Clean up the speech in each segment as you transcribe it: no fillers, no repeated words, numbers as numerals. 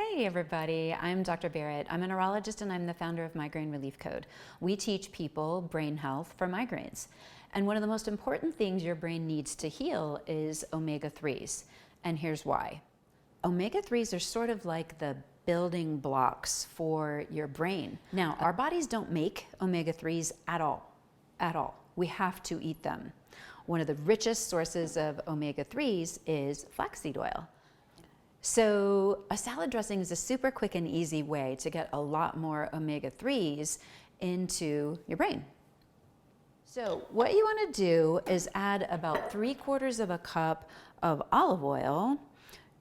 Hey everybody, I'm Dr. Barrett. I'm a neurologist and I'm the founder of Migraine Relief Code. We teach people brain health for migraines. And one of the most important things your brain needs to heal is omega-3s. And here's why. Omega-3s are sort of like the building blocks for your brain. Now, our bodies don't make omega-3s at all. We have to eat them. One of the richest sources of omega-3s is flaxseed oil. So a salad dressing is a super quick and easy way to get a lot more omega-3s into your brain. So what you want to do is add about 3/4 of a cup of olive oil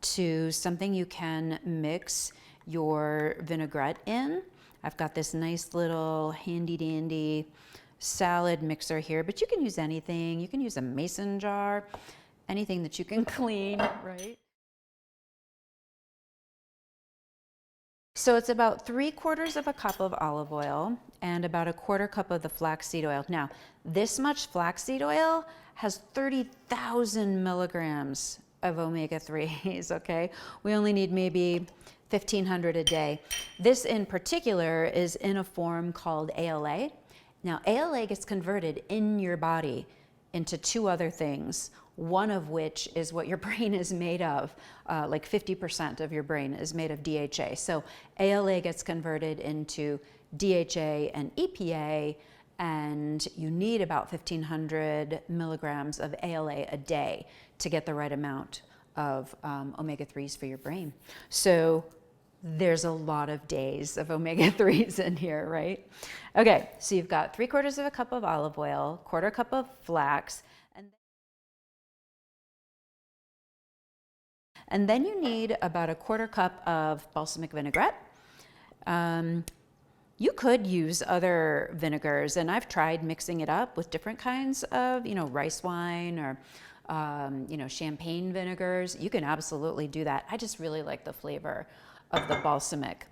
to something you can mix your vinaigrette in. I've got this nice little handy dandy salad mixer here, but you can use anything. You can use a mason jar, anything that you can clean, right? So it's about 3/4 of a cup of olive oil and about 1/4 cup of the flaxseed oil. Now, this much flaxseed oil has 30,000 milligrams of omega-3s, okay? We only need maybe 1,500 a day. This in particular is in a form called ALA. Now, ALA gets converted in your body into two other things, one of which is what your brain is made of. Like 50% of your brain is made of DHA. So ALA gets converted into DHA and EPA, and you need about 1,500 milligrams of ALA a day to get the right amount of omega-3s for your brain. So there's a lot of days of omega-3s in here, right? Okay, so you've got 3/4 of a cup of olive oil, 1/4 cup flax, and then you need about 1/4 cup of balsamic vinaigrette. You could use other vinegars, and I've tried mixing it up with different kinds of, rice wine or, champagne vinegars. You can absolutely do that. I just really like the flavor of the balsamic.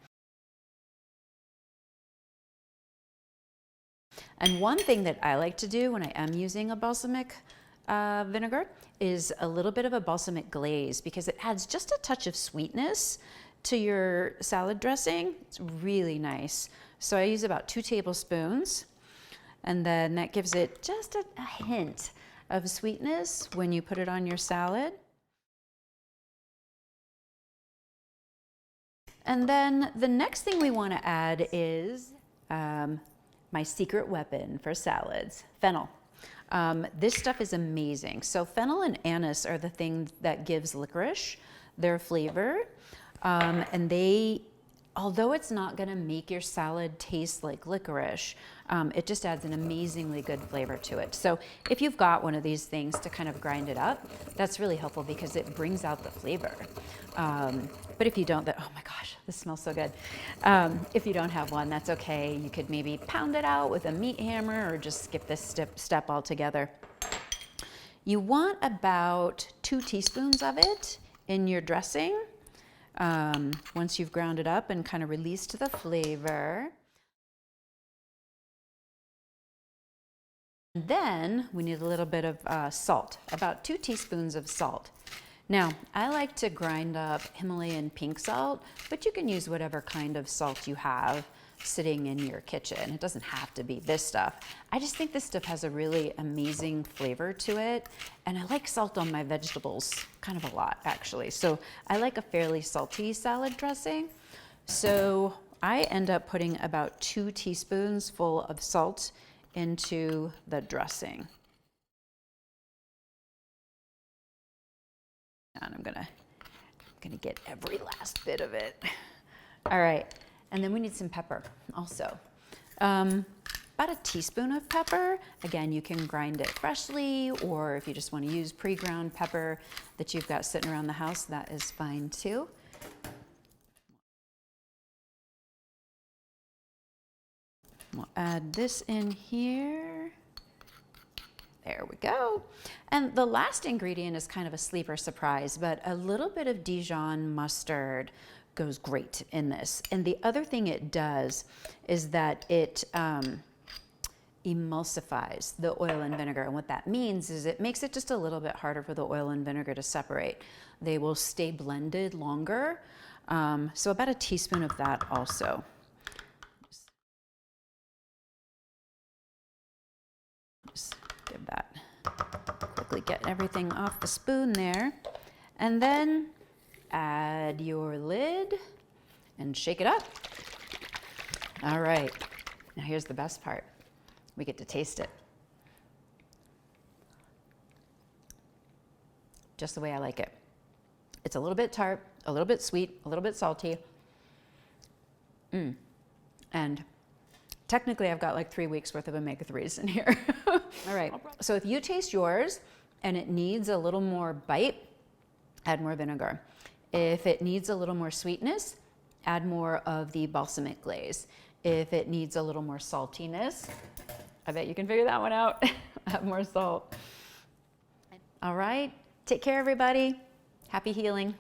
And one thing that I like to do when I am using a balsamic vinegar is a little bit of a balsamic glaze, because it adds just a touch of sweetness to your salad dressing. It's really nice. So I use about 2 tablespoons, and then that gives it just a hint of sweetness when you put it on your salad. And then the next thing we want to add is my secret weapon for salads, fennel. This stuff is amazing. So fennel and anise are the thing that gives licorice their flavor. And although it's not going to make your salad taste like licorice, it just adds an amazingly good flavor to it. So if you've got one of these things to kind of grind it up, that's really helpful because it brings out the flavor. But if you don't, oh my gosh, this smells so good. If you don't have one, that's okay. You could maybe pound it out with a meat hammer or just skip this step altogether. You want about 2 teaspoons of it in your dressing. Once you've ground it up and kind of released the flavor. And then we need a little bit of salt, about 2 teaspoons of salt. Now, I like to grind up Himalayan pink salt, but you can use whatever kind of salt you have sitting in your kitchen. It doesn't have to be this stuff. I just think this stuff has a really amazing flavor to it, and I like salt on my vegetables kind of a lot, actually. So I like a fairly salty salad dressing. So I end up putting about 2 teaspoons full of salt into the dressing. And I'm gonna get every last bit of it. All right. And then we need some pepper also. About a teaspoon of pepper. Again, you can grind it freshly, or if you just want to use pre-ground pepper that you've got sitting around the house, that is fine too. We'll add this in here. There we go. And the last ingredient is kind of a sleeper surprise, but a little bit of Dijon mustard goes great in this. And the other thing it does is that it emulsifies the oil and vinegar. And what that means is it makes it just a little bit harder for the oil and vinegar to separate. They will stay blended longer So about a teaspoon of that also. Just give that, quickly get everything off the spoon there. And then add your lid and shake it up. All right, now here's the best part. We get to taste it. Just the way I like it. It's a little bit tart, a little bit sweet, a little bit salty. And technically I've got like 3 weeks worth of omega-3s in here. All right, so if you taste yours and it needs a little more bite, add more vinegar. If it needs a little more sweetness, add more of the balsamic glaze. If it needs a little more saltiness, I bet you can figure that one out. Add more salt. All right, take care everybody. Happy healing.